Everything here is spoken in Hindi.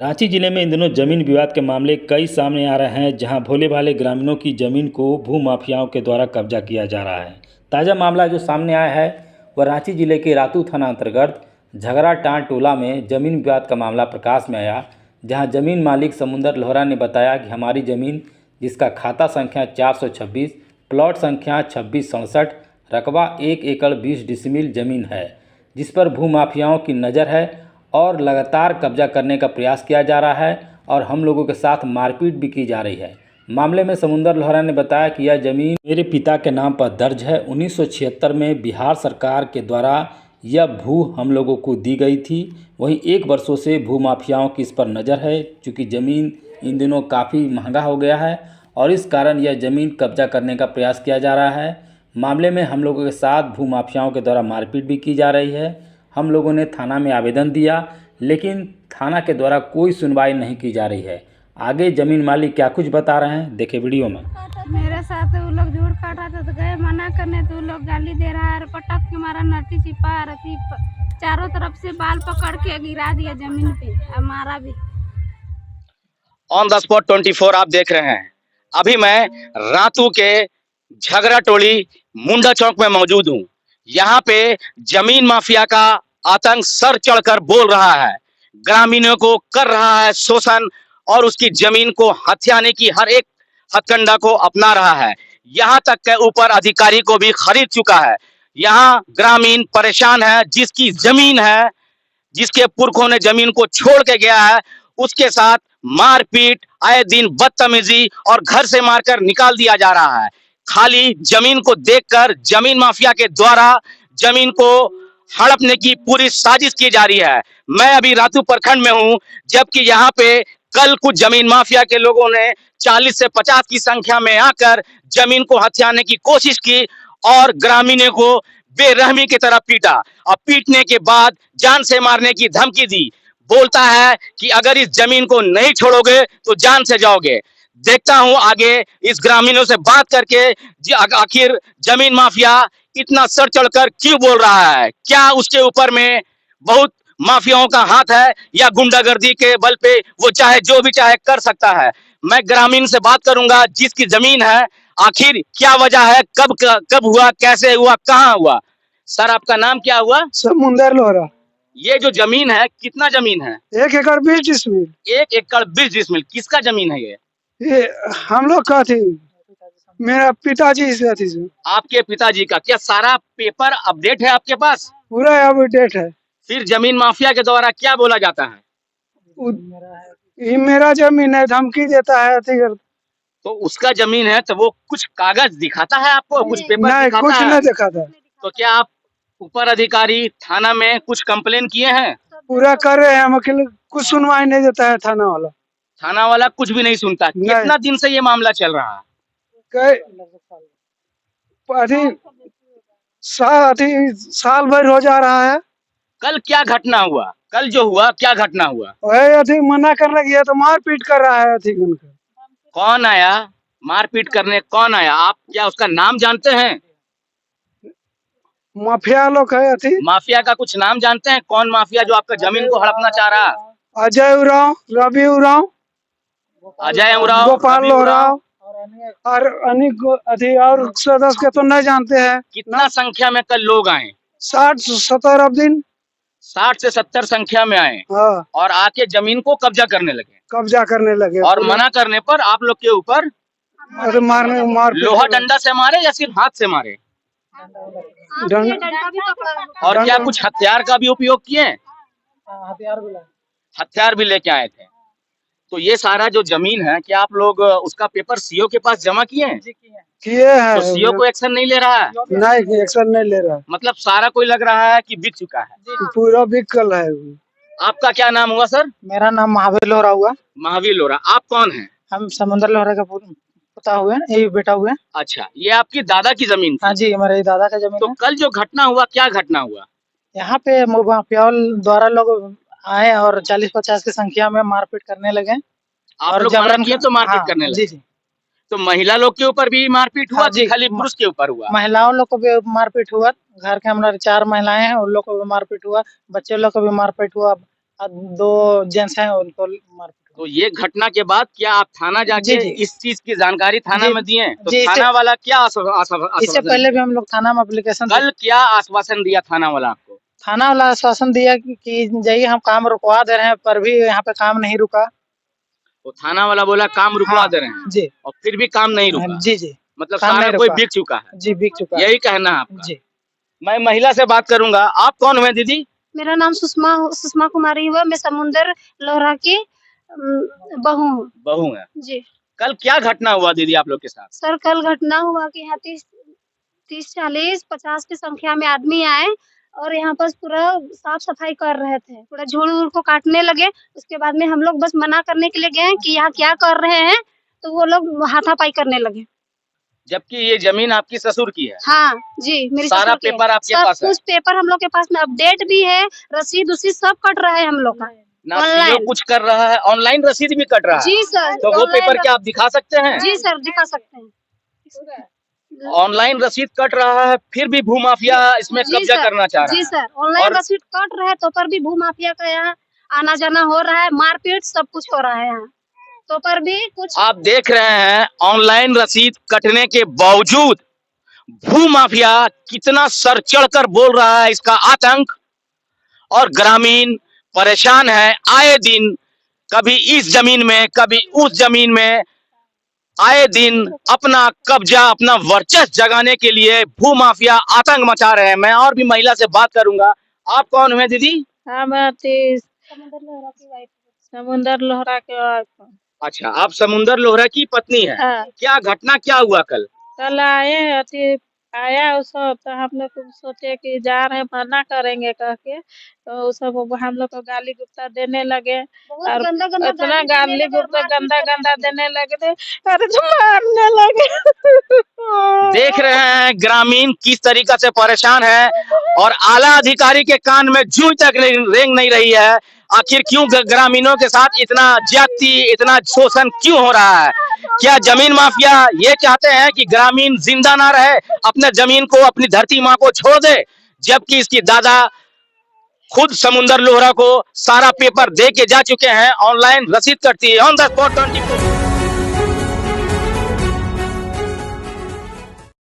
रांची जिले में इन दिनों जमीन विवाद के मामले कई सामने आ रहे हैं, जहां भोले भाले ग्रामीणों की जमीन को भू माफियाओं के द्वारा कब्जा किया जा रहा है। ताज़ा मामला जो सामने आया है वह रांची जिले के रातू थाना अंतर्गत झगड़ा टांड टोला में जमीन विवाद का मामला प्रकाश में आया, जहां जमीन मालिक समुंदर लोहरा ने बताया कि हमारी ज़मीन, जिसका खाता संख्या 426, प्लॉट संख्या 2667, रकबा 1 एकड़ 20 डिसमिल ज़मीन है, जिस पर भू माफियाओं की नज़र है और लगातार कब्जा करने का प्रयास किया जा रहा है और हम लोगों के साथ मारपीट भी की जा रही है। मामले में समुंदर लोहरा ने बताया कि यह ज़मीन मेरे पिता के नाम पर दर्ज है। 1976 में बिहार सरकार के द्वारा यह भू हम लोगों को दी गई थी। वहीं 1 वर्षों से भू माफियाओं की इस पर नज़र है, चूँकि ज़मीन इन दिनों काफ़ी महंगा हो गया है और इस कारण यह ज़मीन कब्जा करने का प्रयास किया जा रहा है। मामले में हम लोगों के साथ भू माफियाओं के द्वारा मारपीट भी की जा रही है। हम लोगों ने थाना में आवेदन दिया, लेकिन थाना के द्वारा कोई सुनवाई नहीं की जा रही है। आगे ज़मीन मालिक क्या कुछ बता रहे हैं, देखे वीडियो में। मेरे साथ वो लोग झूठ काट रहा था तो गए मना करने, तो वो लोग गाली दे रहा है, पटक के मारा, नटी चिपा रही, चारों तरफ से बाल पकड़ के गिरा दिया जमीन पे, हमारा भी। ऑन द स्पॉट 24 आप देख रहे हैं। अभी मैं रातू के झगड़ा टोली मुंडा चौक में मौजूद हूँ। यहाँ पे जमीन माफिया का आतंक सर चढ़कर बोल रहा है, ग्रामीणों को कर रहा है शोषण और उसकी जमीन को हथियाने की हर एक हथकंडा को अपना रहा है। यहाँ तक के ऊपर अधिकारी को भी खरीद चुका है। यहाँ ग्रामीण परेशान है, जिसकी जमीन है, जिसके पुरखों ने जमीन को छोड़ के गया है, उसके साथ मारपीट, आए दिन बदतमीजी और घर से मारकर निकाल दिया जा रहा है। खाली जमीन को देखकर जमीन माफिया के द्वारा जमीन को हड़पने की पूरी साजिश की जा रही है। मैं अभी रातू प्रखंड में हूं, जबकि यहाँ पे कल कुछ जमीन माफिया के लोगों ने 40 से 50 की संख्या में आकर जमीन को हथियाने की कोशिश की और ग्रामीणों को बेरहमी की तरह पीटा और पीटने के बाद जान से मारने की धमकी दी। बोलता है कि अगर इस जमीन को नहीं छोड़ोगे तो जान से जाओगे। देखता हूं आगे इस ग्रामीणों से बात करके आखिर जमीन माफिया इतना सर चढ़कर क्यों बोल रहा है। क्या उसके ऊपर में बहुत माफियाओं का हाथ है या गुंडागर्दी के बल पे वो चाहे जो भी चाहे कर सकता है। मैं ग्रामीण से बात करूंगा, जिसकी जमीन है, आखिर क्या वजह है, कब हुआ, कैसे हुआ, कहाँ हुआ। सर आपका नाम क्या हुआ? समुंदर लोहरा। ये जो जमीन है, कितना जमीन है? 1 एकड़ 20 डिसमिल। 1 एकड़ 20 डिसमिल किसका जमीन है ये? ये हम लोग का थी, मेरा पिताजी से थी। आपके पिताजी का? क्या सारा पेपर अपडेट है आपके पास? पूरा अपडेट है। फिर जमीन माफिया के द्वारा क्या बोला जाता है? ये मेरा जमीन है, धमकी देता है। तो उसका जमीन है तो वो कुछ कागज दिखाता है आपको, कुछ पेपर नहीं, दिखाता कुछ है? नहीं दिखाता। तो क्या आप ऊपर अधिकारी थाना में कुछ कंप्लेन किए हैं? पूरा कर रहे हैं हम, अकेले कुछ सुनवाई नहीं देता है थाना वाला। थाना वाला कुछ भी नहीं सुनता। कितना दिन से ये मामला चल रहा है? साल भर हो जा रहा है। कल क्या घटना हुआ? कल जो हुआ क्या घटना हुआ? वही मना करने गया तो मारपीट कर रहा है। कौन आया मारपीट करने? कौन आया? आप क्या उसका नाम जानते हैं? माफिया लोग है। माफिया का कुछ नाम जानते हैं? कौन माफिया जो आपका जमीन को हड़पना चाह रहा? अजय उरांव, रवि उरांव, अजय उरांव, गोपाल लोहराव और अनिक और सदस्य के तो नहीं जानते हैं। कितना संख्या में कल लोग आए? 60-70 दिन। 60 से 70 संख्या में आए। हाँ। और आके जमीन को कब्जा करने लगे। और मना करने पर आप लोग के ऊपर मार लोहा डंडा से मारे या सिर्फ हाथ से मारे? और क्या कुछ हथियार का भी उपयोग किए? हथियार भी लेके आए थे। तो ये सारा जो जमीन है, क्या आप लोग उसका पेपर सीओ के पास जमा किए हैं? किए हैं। तो सीओ को एक्शन नहीं ले रहा है? नहीं, एक्शन नहीं ले रहा। मतलब सारा कोई लग रहा है कि बिक चुका है? पूरा बिकल है। आपका क्या नाम हुआ सर? मेरा नाम महावीर लोहरा हुआ। महावीर लोहरा। आप कौन है? हम समुंदर लोहरा का पता हुए, यही बेटा हुए। अच्छा, ये आपकी दादा की जमीन थी? हाँ जी, हमारे दादा का जमीन। तो कल जो घटना हुआ, क्या घटना हुआ? यहाँ पे माफियाओं द्वारा लोग आए और 40-50 की संख्या में मारपीट करने लगे। आप लोग मना किए तो मारपीट करने लगे? जी। तो महिला लोग के ऊपर भी मारपीट हुआ? जी, खाली पुरुष के ऊपर हुआ? महिलाओं लोग को भी मारपीट हुआ। घर के हमारे 4 महिलाएं हैं, उन लोग को भी मारपीट हुआ। बच्चे लोग को भी मारपीट हुआ। दो जेंट्स हैं उनको मारपीट तो ये घटना के बाद क्या आप थाना जाके जी। इस चीज की जानकारी थाना जी, में दिए? तो जी, इससे- थाना वाला क्या इससे आश्वासन पहले दिया? भी हम लोग थाना में एप्लीकेशन कल क्या आश्वासन दिया थाना वाला आपको? थाना वाला आश्वासन दिया कि जाइए हम काम रुकवा दे रहे हैं, पर भी यहाँ पे काम नहीं रुका। तो थाना वाला बोला काम रुकवा हाँ, दे रहे हैं जी और फिर भी काम नहीं रुका। जी जी मतलब काम सारा नहीं कोई रुका। बिक चुका है। जी बिक चुका है। यही कहना है आपका? जी मैं महिला से बात करूंगा। आप कौन हुए दीदी? मेरा नाम सुषमा कुमारी हुआ। मैं समुंदर लोहरा की बहू हूँ। बहू है। जी कल क्या घटना हुआ दीदी आप लोग के साथ? सर, कल घटना हुआ कि यहाँ 30, 40, 50 की संख्या में आदमी आए और यहाँ पर पूरा साफ सफाई कर रहे थे। पूरा झूड़ को काटने लगे। उसके बाद में हम लोग बस मना करने के लिए गए कि यहाँ क्या कर रहे हैं, तो वो लोग हाथापाई करने लगे। जबकि ये जमीन आपकी ससुर की है। हाँ जी, मेरी सारा ससुर की है। पेपर आपके सब पास है? कुछ पेपर हम लोग के पास में अपडेट भी है, रसीद उसीद सब कट रहा है हम लोग का ना ऑनलाइन। सीओ कुछ कर रहा है, ऑनलाइन रसीद भी कट रहा है। जी सर, तो वो ऑनलाइन पेपर क्या आप दिखा सकते हैं? जी सर, दिखा सकते हैं। ऑनलाइन रसीद कट रहा है, फिर भी भूमाफिया इसमें जी कब्जा सर, करना चाह रहा जी है। सर, ऑनलाइन और- रसीद कट रहा है तो पर भी भूमाफिया का यहाँ आना जाना हो रहा है, मारपीट सब कुछ हो रहा है यहाँ, तो पर भी कुछ आप देख रहे हैं ऑनलाइन रसीद कटने के बावजूद भूमाफिया कितना सर चढ़कर बोल रहा है, इसका आतंक। और ग्रामीण परेशान है। आए दिन कभी इस जमीन में कभी उस जमीन में आए दिन अपना कब्जा अपना वर्चस्व जगाने के लिए भूमाफिया आतंक मचा रहे हैं। मैं और भी महिला से बात करूंगा। आप कौन हुए दीदी? हम समुंदर लोहरा के वाइफ हूँ। अच्छा, आप समुंदर लोहरा की पत्नी है। हाँ, क्या घटना क्या हुआ कल? कल आए अति आया वो सब, तो हम लोग सोचे कि जा रहे हैं मना करेंगे कह के, तो वो सब हम लोग को गाली गुप्ता देने लगे बहुत और गंदा इतना गाली गुप्ता गंदा गंदा देने लगे थे और तो मारने लगे। देख रहे हैं ग्रामीण किस तरीका से परेशान है और आला अधिकारी के कान में जूं तक रेंग नहीं रही है। आखिर क्यों ग्रामीणों के साथ इतना ज्यादती इतना शोषण क्यों हो रहा है? क्या जमीन माफिया ये चाहते हैं कि ग्रामीण जिंदा ना रहे, अपने जमीन को अपनी धरती माँ को छोड़ दे, जबकि इसकी दादा खुद समुंदर लोहरा को सारा पेपर दे के जा चुके हैं। ऑनलाइन रसीद कटती है ऑन द स्पॉट 24।